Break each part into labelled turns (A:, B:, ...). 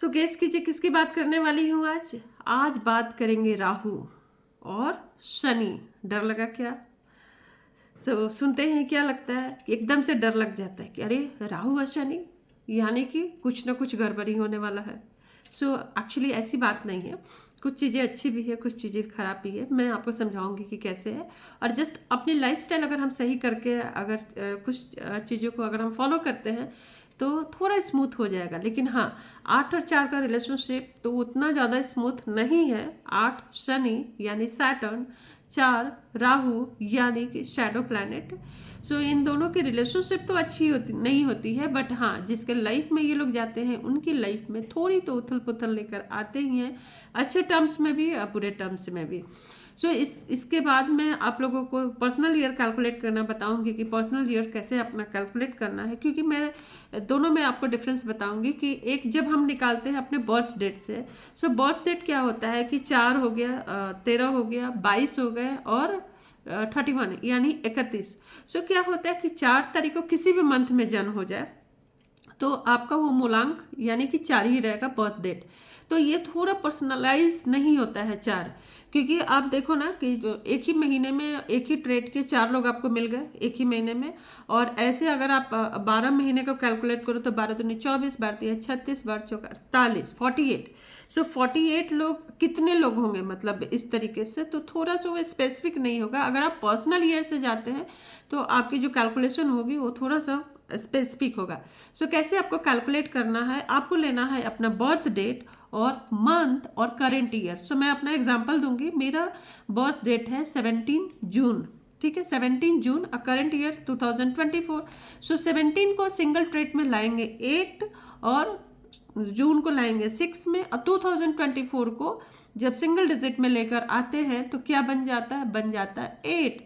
A: So guess कीजिए किसकी बात करने वाली हूँ आज। आज बात करेंगे राहु और शनि। डर लगा क्या? सुनते हैं क्या लगता है कि एकदम से डर लग जाता है कि अरे राहु और शनि, यानी कि कुछ ना कुछ गड़बड़ी होने वाला है। एक्चुअली ऐसी बात नहीं है। कुछ चीज़ें अच्छी भी है, कुछ चीज़ें खराब भी है। मैं आपको समझाऊंगी कि कैसे है। और जस्ट अपनी लाइफस्टाइल अगर हम सही करके अगर कुछ चीज़ों को अगर हम फॉलो करते हैं तो थोड़ा स्मूथ हो जाएगा। लेकिन हाँ, 8 और 4 का रिलेशनशिप तो उतना ज़्यादा स्मूथ नहीं है। 8 शनि यानी सैटर्न, 4 राहु यानी कि शैडो प्लैनेट। इन दोनों की रिलेशनशिप तो अच्छी होती नहीं होती है, बट हाँ, जिसके लाइफ में ये लोग जाते हैं उनकी लाइफ में थोड़ी तो उथल पुथल लेकर आते ही हैं, अच्छे टर्म्स में भी और बुरे टर्म्स में भी। इसके बाद मैं आप लोगों को पर्सनल ईयर कैलकुलेट करना बताऊंगी कि पर्सनल ईयर कैसे अपना कैलकुलेट करना है, क्योंकि मैं दोनों में आपको डिफरेंस बताऊंगी कि एक जब हम निकालते हैं अपने बर्थ डेट से। बर्थ डेट क्या होता है कि 4 हो गया, 13 हो गया, 22 हो गए और 31 यानी 31। क्या होता है कि 4 तारीख को किसी भी मंथ में जन्म हो जाए तो आपका वो मूलांक यानी कि 4 ही रहेगा बर्थ डेट। तो ये थोड़ा पर्सनलाइज नहीं होता है 4, क्योंकि आप देखो ना कि जो एक ही महीने में एक ही ट्रेड के 4 लोग आपको मिल गए एक ही महीने में। और ऐसे अगर आप 12 महीने को कैलकुलेट करो तो 12 दूनी 24, 12 तिया 36, 12 चौका 48, 48। 48 लोग कितने लोग होंगे मतलब इस तरीके से, तो थोड़ा सा वो स्पेसिफिक नहीं होगा। अगर आप पर्सनल ईयर से जाते हैं तो आपकी जो कैलकुलेशन होगी वो थोड़ा सा स्पेसिफिक होगा। कैसे आपको कैलकुलेट करना है, आपको लेना है अपना बर्थ डेट और मंथ और करेंट ईयर। मैं अपना एग्जांपल दूंगी। मेरा बर्थ डेट है 17 जून, ठीक है, 17 जून, करंट ईयर 2024। 17 को सिंगल ट्रेट में लाएंगे 8 और जून को लाएंगे 6 में, और 2024 को जब सिंगल डिजिट में लेकर आते हैं तो क्या बन जाता है? बन जाता है 8।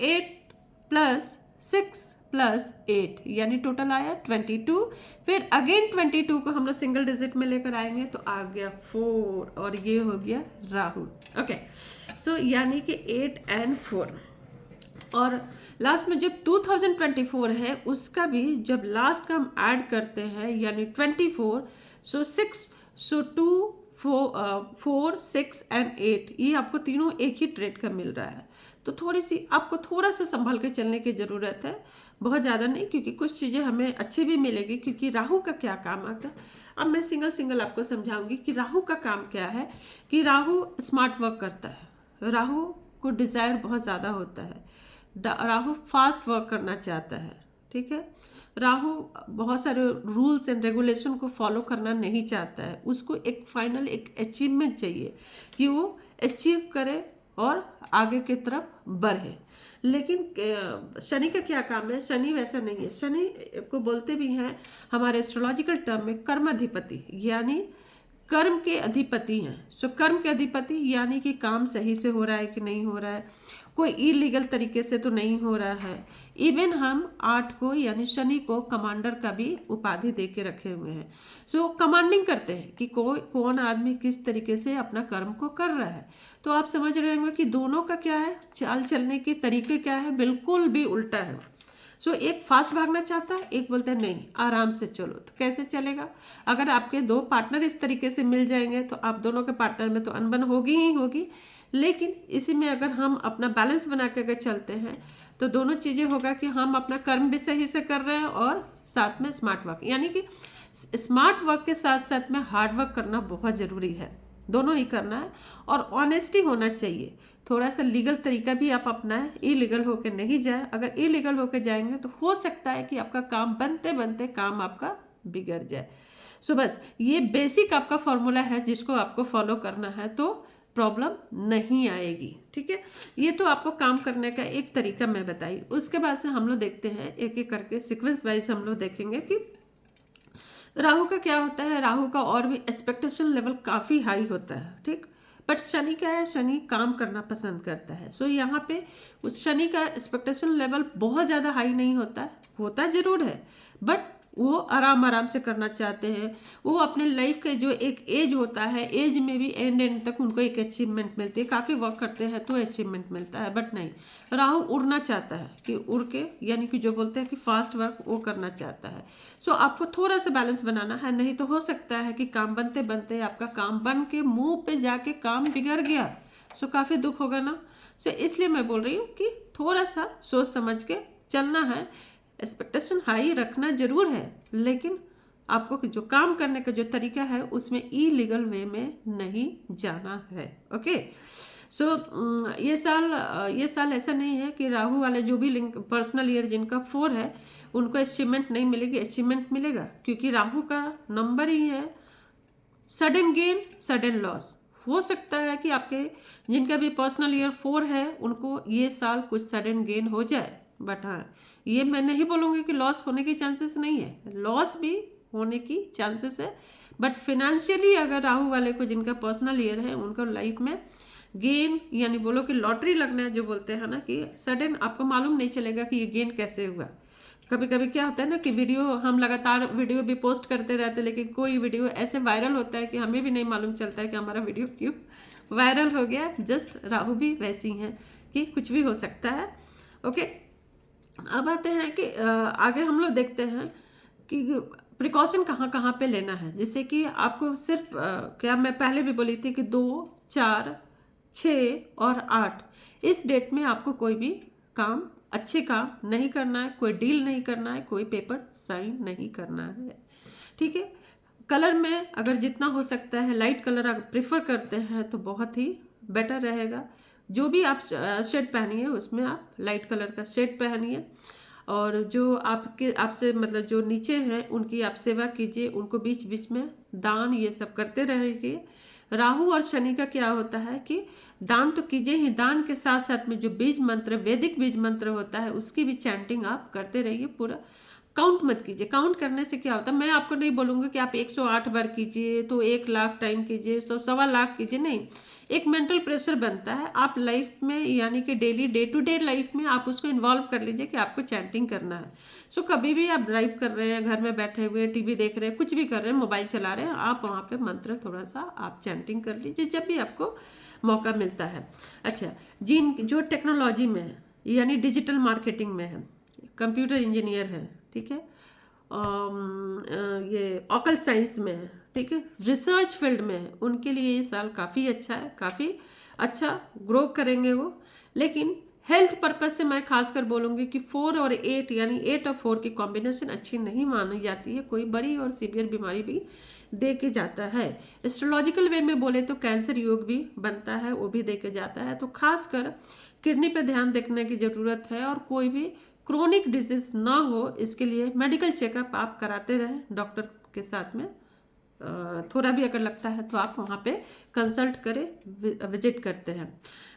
A: 8 प्लस 6 प्लस 8 यानी टोटल आया 22। फिर अगेन 22 को हम लोग सिंगल डिजिट में लेकर आएंगे तो आ गया 4 और ये हो गया राहु। ओके, यानी कि 8 और 4। और लास्ट में जब 2024 है उसका भी जब लास्ट का हम ऐड करते हैं यानी 24, 6, 2, 4, 6 और 8, ये आपको तीनों एक ही ट्रेड का मिल रहा है। तो थोड़ी सी आपको थोड़ा सा संभल के चलने की ज़रूरत है, बहुत ज़्यादा नहीं, क्योंकि कुछ चीज़ें हमें अच्छी भी मिलेगी। क्योंकि राहु का क्या काम आता है, अब मैं सिंगल सिंगल आपको समझाऊंगी कि राहु का काम क्या है। कि राहु स्मार्ट वर्क करता है, राहु को डिज़ायर बहुत ज़्यादा होता है, राहु फास्ट वर्क करना चाहता है, ठीक है। राहु बहुत सारे रूल्स एंड रेगुलेशन को फॉलो करना नहीं चाहता है, उसको एक फाइनल एक अचीवमेंट चाहिए कि वो अचीव करे और आगे की तरफ बढ़े। लेकिन शनि का क्या काम है? शनि वैसा नहीं है। शनि को बोलते भी हैं हमारे एस्ट्रोलॉजिकल टर्म में कर्माधिपति, यानी कर्म के अधिपति हैं। कर्म के अधिपति यानी कि काम सही से हो रहा है कि नहीं हो रहा है, कोई इलीगल तरीके से तो नहीं हो रहा है। इवन हम 8 को यानी शनि को कमांडर का भी उपाधि दे के रखे हुए हैं। कमांडिंग करते हैं कि कौन आदमी किस तरीके से अपना कर्म को कर रहा है। तो आप समझ रहे होंगे कि दोनों का क्या है, चाल चलने के तरीके क्या है, बिल्कुल भी उल्टा है। एक फास्ट भागना चाहता है, एक बोलता है नहीं आराम से चलो। तो कैसे चलेगा? अगर आपके 2 पार्टनर इस तरीके से मिल जाएंगे तो आप दोनों के पार्टनर में तो अनबन होगी ही होगी। लेकिन इसी में अगर हम अपना बैलेंस बना के अगर चलते हैं तो दोनों चीज़ें होगा कि हम अपना कर्म भी सही से कर रहे हैं और साथ में स्मार्ट वर्क, यानी कि स्मार्ट वर्क के साथ साथ में हार्ड वर्क करना बहुत ज़रूरी है। दोनों ही करना है और ऑनेस्टी होना चाहिए। थोड़ा सा लीगल तरीका भी आप अपनाएं, इलीगल होके नहीं जाए। अगर इलीगल होके जाएंगे तो हो सकता है कि आपका काम बनते बनते काम आपका बिगड़ जाए। बस ये बेसिक आपका फॉर्मूला है जिसको आपको फॉलो करना है तो प्रॉब्लम नहीं आएगी, ठीक है। ये तो आपको काम करने का एक तरीका मैं बताई। उसके बाद से हम लोग देखते हैं एक एक करके सीक्वेंस वाइज हम लोग देखेंगे कि राहु का क्या होता है। राहु का और भी एक्सपेक्टेशन लेवल काफ़ी हाई होता है, ठीक। बट शनि क्या है? शनि काम करना पसंद करता है। यहाँ पे उस शनि का एक्सपेक्टेशन लेवल बहुत ज़्यादा हाई नहीं होता है, होता जरूर है बट वो आराम आराम से करना चाहते हैं। वो अपने लाइफ के जो एक एज होता है, एज में भी एंड तक उनको एक अचीवमेंट मिलती है। काफ़ी वर्क करते हैं तो अचीवमेंट मिलता है, बट नहीं, राहु उड़ना चाहता है कि उड़ के, यानी कि जो बोलते हैं कि फास्ट वर्क वो करना चाहता है। सो आपको थोड़ा सा बैलेंस बनाना है, नहीं तो हो सकता है कि काम बनते बनते आपका काम बन के मुंह पे जाके काम बिगड़ गया। सो काफ़ी दुख होगा ना। सो इसलिए मैं बोल रही हूँ कि थोड़ा सा सोच समझ के चलना है। एक्सपेक्टेशन हाई रखना जरूर है, लेकिन आपको जो काम करने का जो तरीका है उसमें इलीगल वे में नहीं जाना है। ओके। सो ये साल ऐसा नहीं है कि राहु वाले जो भी लिंक पर्सनल ईयर जिनका 4 है उनको अचीवमेंट नहीं मिलेगी, अचीवमेंट मिलेगा, क्योंकि राहु का नंबर ही है सडन गेन सडन लॉस। हो सकता है कि आपके जिनका भी पर्सनल ईयर 4 है उनको ये साल कुछ सडन गेन हो जाए, बट हाँ, ये मैं नहीं बोलूँगी कि लॉस होने की चांसेस नहीं है, लॉस भी होने की चांसेस है, बट फिनेंशियली अगर राहु वाले को जिनका पर्सनल ईयर है उनको लाइफ में गेन, यानी बोलो कि लॉटरी लगना है, जो बोलते हैं ना कि सडन आपको मालूम नहीं चलेगा कि ये गेन कैसे हुआ। कभी कभी क्या होता है ना कि वीडियो हम लगातार वीडियो भी पोस्ट करते रहते हैं, लेकिन कोई वीडियो ऐसे वायरल होता है कि हमें भी नहीं मालूम चलता है कि हमारा वीडियो क्यों वायरल हो गया। जस्ट राहु भी वैसी हैं कि कुछ भी हो सकता है। ओके, अब आते हैं कि आगे हम लोग देखते हैं कि प्रिकॉशन कहाँ कहाँ पे लेना है, जिससे कि आपको सिर्फ क्या मैं पहले भी बोली थी कि 2, 4, 6 और 8 इस डेट में आपको कोई भी काम, अच्छे काम नहीं करना है, कोई डील नहीं करना है, कोई पेपर साइन नहीं करना है। ठीक है। कलर में अगर जितना हो सकता है लाइट कलर अगर प्रेफर करते हैं तो बहुत ही बेटर रहेगा। जो भी आप शेड पहनिए उसमें आप लाइट कलर का शेड पहनिए, और जो आपसे मतलब जो नीचे हैं उनकी आप सेवा कीजिए, उनको बीच बीच में दान ये सब करते रहिए। राहु और शनि का क्या होता है कि दान तो कीजिए ही, दान के साथ साथ में जो बीज मंत्र, वैदिक बीज मंत्र होता है उसकी भी चैंटिंग आप करते रहिए। पूरा काउंट मत कीजिए। काउंट करने से क्या होता है, मैं आपको नहीं बोलूँगी कि आप 108 बार कीजिए तो 1 लाख टाइम कीजिए, 100-1.25 लाख कीजिए, नहीं। एक मेंटल प्रेशर बनता है आप लाइफ में, यानी कि daily day to day life में आप उसको इन्वॉल्व कर लीजिए कि आपको चैंटिंग करना है। सो कभी भी आप ड्राइव कर रहे हैं, घर में बैठे हुए टीवी देख रहे हैं, कुछ भी कर रहे हैं, मोबाइल चला रहे हैं, आप वहाँ पे मंत्र थोड़ा सा आप चैंटिंग कर लीजिए जब भी आपको मौका मिलता है। अच्छा, जिन जो टेक्नोलॉजी में है, यानी डिजिटल मार्केटिंग में है, कंप्यूटर इंजीनियर है, ठीक है, ये ऑकल्ट साइंस में है, ठीक है, रिसर्च फील्ड में है, उनके लिए ये साल काफ़ी अच्छा है, काफ़ी अच्छा ग्रो करेंगे वो। लेकिन हेल्थ पर्पज से मैं खासकर बोलूँगी कि 4 और 8, यानी 8 और 4 की कॉम्बिनेशन अच्छी नहीं मानी जाती है, कोई बड़ी और सीवियर बीमारी भी दे के जाता है। एस्ट्रोलॉजिकल वे में बोले तो कैंसर योग भी बनता है, वो भी दे के जाता है। तो खासकर किडनी पर ध्यान देखने की ज़रूरत है, और कोई भी क्रोनिक डिजीज ना हो इसके लिए मेडिकल चेकअप आप कराते रहें डॉक्टर के साथ में। थोड़ा भी अगर लगता है तो आप वहाँ पे कंसल्ट करें, विजिट करते हैं।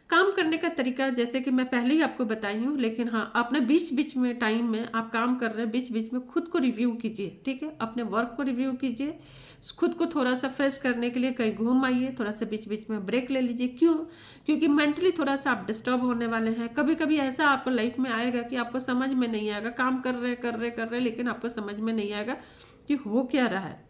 A: काम करने का तरीका जैसे कि मैं पहले ही आपको बताई हूँ, लेकिन हाँ, अपने बीच बीच में टाइम में आप काम कर रहे हैं, बीच बीच में खुद को रिव्यू कीजिए, ठीक है, अपने वर्क को रिव्यू कीजिए, खुद को थोड़ा सा फ्रेश करने के लिए कहीं घूम आइए, थोड़ा सा बीच बीच में ब्रेक ले लीजिए। क्यों? क्योंकि मेंटली थोड़ा सा आप डिस्टर्ब होने वाले हैं। कभी कभी ऐसा आपको लाइफ में आएगा कि आपको समझ में नहीं आएगा, काम कर रहे लेकिन आपको समझ में नहीं आएगा कि हो क्या रहा है।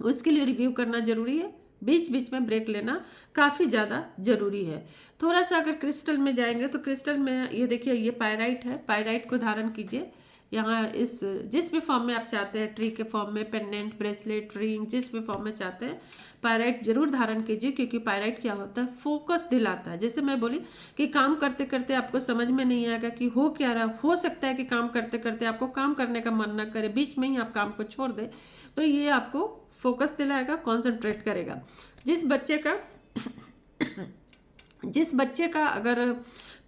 A: उसके लिए रिव्यू करना जरूरी है, बीच बीच में ब्रेक लेना काफ़ी ज़्यादा जरूरी है। थोड़ा सा अगर क्रिस्टल में जाएंगे तो क्रिस्टल में ये देखिए, ये पायराइट है, पायराइट को धारण कीजिए यहाँ, इस जिस भी फॉर्म में आप चाहते हैं, ट्री के फॉर्म में, पेंडेंट, ब्रेसलेट, रिंग, जिस भी फॉर्म में चाहते हैं पायराइट जरूर धारण कीजिए, क्योंकि पायराइट क्या होता है, फोकस दिलाता है। जैसे मैं बोली कि काम करते करते आपको समझ में नहीं आएगा कि हो क्या रहा, हो सकता है कि काम करते करते आपको काम करने का मन ना करे, बीच में ही आप काम को छोड़ दे, तो ये आपको फोकस दिलाएगा, कॉन्सेंट्रेट करेगा। जिस बच्चे का अगर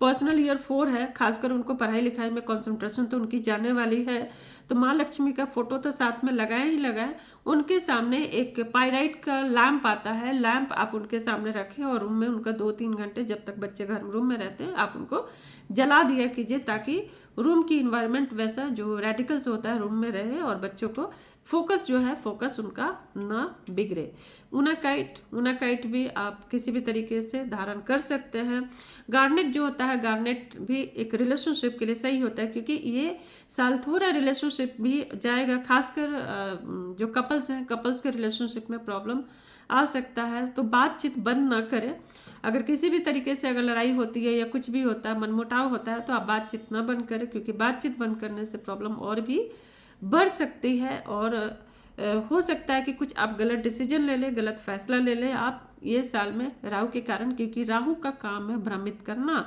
A: पर्सनल ईयर 4 है, खासकर उनको पढ़ाई लिखाई में कंसंट्रेशन तो उनकी जाने वाली है, तो माँ लक्ष्मी का फोटो तो साथ में लगाए ही लगाए। उनके सामने एक पायराइट का लैंप आता है, लैंप आप उनके सामने रखें और रूम में उनका 2-3 घंटे, जब तक बच्चे घर रूम में रहते हैं, आप उनको जला दिया कीजिए, ताकि रूम की इन्वायरमेंट वैसा जो रेडिकल्स होता है रूम में रहे और बच्चों को फोकस जो है, फोकस उनका ना बिगड़े। ऊनाकाइट भी आप किसी भी तरीके से धारण कर सकते हैं। गार्नेट जो होता है, गार्नेट भी एक रिलेशनशिप के लिए सही होता है, क्योंकि ये साल थोड़ा रिलेशनशिप भी जाएगा, खासकर जो कपल्स हैं, कपल्स के रिलेशनशिप में प्रॉब्लम आ सकता है, तो बातचीत बंद ना करें। अगर किसी भी तरीके से अगर लड़ाई होती है या कुछ भी होता है, मनमुटाव होता है, तो आप बातचीत ना बंद करें, क्योंकि बातचीत बंद करने से प्रॉब्लम और भी बढ़ सकती है। और हो सकता है कि कुछ आप गलत डिसीजन ले लें, गलत फैसला ले लें आप ये साल में राहु के कारण, क्योंकि राहु का काम है भ्रमित करना।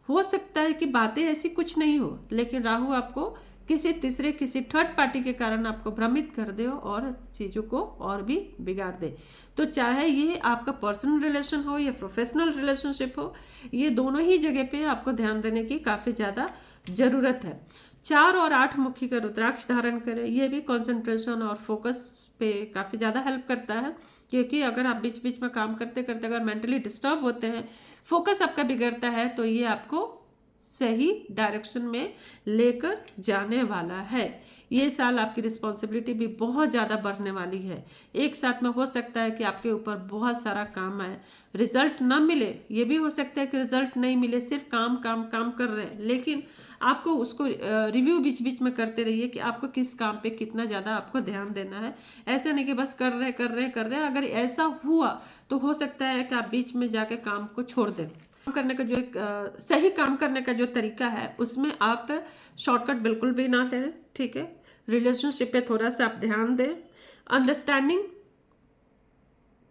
A: हो सकता है कि बातें ऐसी कुछ नहीं हो, लेकिन राहु आपको किसी तीसरे, किसी थर्ड पार्टी के कारण आपको भ्रमित कर दे और चीज़ों को और भी बिगाड़ दे। तो चाहे ये आपका पर्सनल रिलेशन हो या प्रोफेशनल रिलेशनशिप हो, ये दोनों ही जगह पे आपको ध्यान देने की काफ़ी ज़्यादा ज़रूरत है। 4 और 8 मुखी का रुद्राक्ष धारण करें, ये भी कंसंट्रेशन और फोकस पे काफ़ी ज़्यादा हेल्प करता है, क्योंकि अगर आप बीच बीच में काम करते करते अगर मेंटली डिस्टर्ब होते हैं, फोकस आपका बिगड़ता है, तो ये आपको सही डायरेक्शन में लेकर जाने वाला है। ये साल आपकी रिस्पॉन्सिबिलिटी भी बहुत ज़्यादा बढ़ने वाली है। एक साथ में हो सकता है कि आपके ऊपर बहुत सारा काम आए, रिजल्ट ना मिले, ये भी हो सकता है कि रिजल्ट नहीं मिले, सिर्फ काम काम काम कर रहे हैं, लेकिन आपको उसको रिव्यू बीच बीच में करते रहिए कि आपको किस काम पे कितना ज़्यादा आपको ध्यान देना है। ऐसा नहीं कि बस कर रहे हैं। अगर ऐसा हुआ तो हो सकता है कि आप बीच में जाके काम को छोड़ दें। काम करने का जो एक सही काम करने का जो तरीका है, उसमें आप शॉर्टकट बिल्कुल भी ना लें, ठीक है। रिलेशनशिप पे थोड़ा सा आप ध्यान दें। अंडरस्टैंडिंग,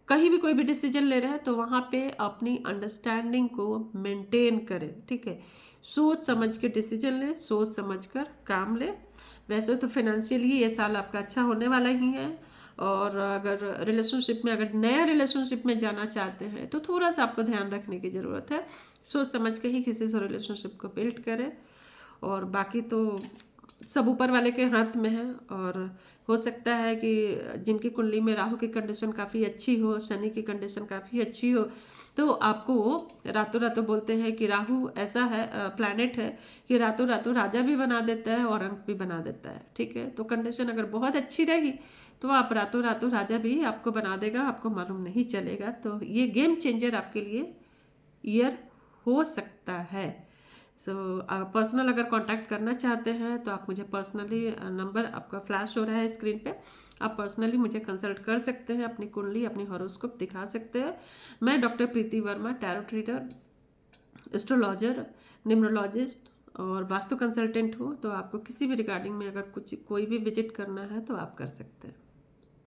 A: कहीं भी कोई भी डिसीजन ले रहे हैं तो वहाँ पे अपनी अंडरस्टैंडिंग को मेंटेन करें, ठीक है। सोच समझ के डिसीजन ले, सोच समझ कर काम ले। वैसे तो फाइनेंशियली ये साल आपका अच्छा होने वाला ही है, और अगर रिलेशनशिप में, अगर नया रिलेशनशिप में जाना चाहते हैं तो थोड़ा सा आपको ध्यान रखने की ज़रूरत है। सोच समझ के ही किसी से रिलेशनशिप को बिल्ड करें, और बाकी तो सब ऊपर वाले के हाथ में है। और हो सकता है कि जिनकी कुंडली में राहु की कंडीशन काफ़ी अच्छी हो, शनि की कंडीशन काफ़ी अच्छी हो, तो आपको रातों रातों बोलते हैं कि राहु ऐसा है, प्लैनेट है कि रातों रातों राजा भी बना देता है और अंक भी बना देता है, ठीक है। तो कंडीशन अगर बहुत अच्छी रही तो आप रातों रातों राजा भी आपको बना देगा, आपको मालूम नहीं चलेगा। तो ये गेम चेंजर आपके लिए ईयर हो सकता है। सो पर्सनल अगर कांटेक्ट करना चाहते हैं तो आप मुझे पर्सनली, नंबर आपका फ्लैश हो रहा है स्क्रीन पे, आप पर्सनली मुझे कंसल्ट कर सकते हैं, अपनी कुंडली, अपनी हॉरोस्कोप दिखा सकते हैं। मैं doctor Preeti Verma, tarot reader, astrologer, numerologist और वास्तु कंसल्टेंट हूँ। तो आपको किसी भी रिगार्डिंग में अगर कुछ कोई भी विजिट करना है तो आप कर सकते हैं।